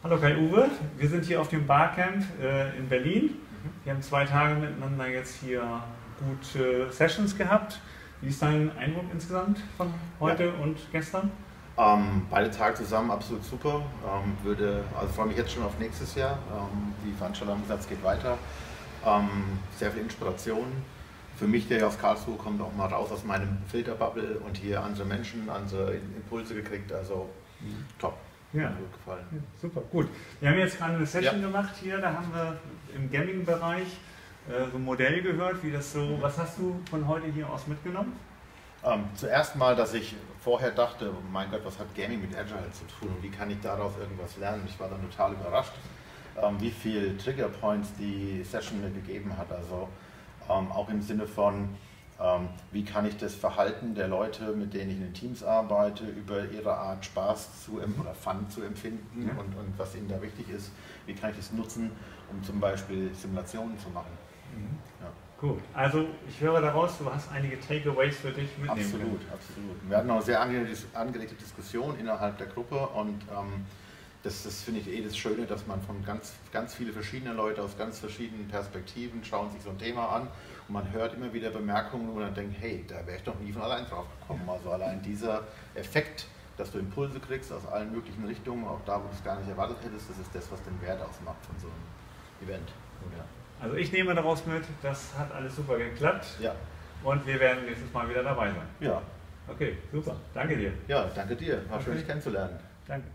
Hallo Kai-Uwe, wir sind hier auf dem Barcamp in Berlin. Wir haben 2 Tage miteinander jetzt hier gute Sessions gehabt. Wie ist dein Eindruck insgesamt von heute und gestern? Beide Tage zusammen absolut super. Also freue mich jetzt schon auf nächstes Jahr. Die Veranstaltung geht weiter. Sehr viel Inspiration. Für mich, der ja aus Karlsruhe kommt, auch mal raus aus meinem Filterbubble und hier andere Menschen, andere Impulse gekriegt. Also top. Ja, gut gefallen. Ja, super, gut. Wir haben jetzt gerade eine Session gemacht hier, da haben wir im Gaming-Bereich so ein Modell gehört, wie das so, was hast du von heute hier aus mitgenommen? Zuerst mal, dass ich vorher dachte, oh mein Gott, was hat Gaming mit Agile zu tun und wie kann ich daraus irgendwas lernen? Ich war dann total überrascht, wie viele Triggerpoints die Session mir gegeben hat. Also auch im Sinne von, wie kann ich das Verhalten der Leute, mit denen ich in den Teams arbeite, über ihre Art Spaß oder Fun zu empfinden und was ihnen da wichtig ist, wie kann ich das nutzen, um zum Beispiel Simulationen zu machen. Ja. Gut, also ich höre daraus, du hast einige Takeaways für dich mitnehmen Absolut, können. absolut. Wir hatten auch eine sehr angeregte Diskussion innerhalb der Gruppe und das finde ich das Schöne, dass man von ganz viele verschiedene Leute aus ganz verschiedenen Perspektiven schauen sich so ein Thema an und man hört immer wieder Bemerkungen, wo man denkt, hey, da wäre ich doch nie von allein drauf gekommen. Also allein dieser Effekt, dass du Impulse kriegst aus allen möglichen Richtungen, auch da, wo du es gar nicht erwartet hättest, das ist das, was den Wert ausmacht von so einem Event. Ja. Also ich nehme daraus mit, das hat alles super geklappt und wir werden nächstes Mal wieder dabei sein. Ja. Okay, super. Danke dir. Ja, danke dir. War schön, dich kennenzulernen. Danke.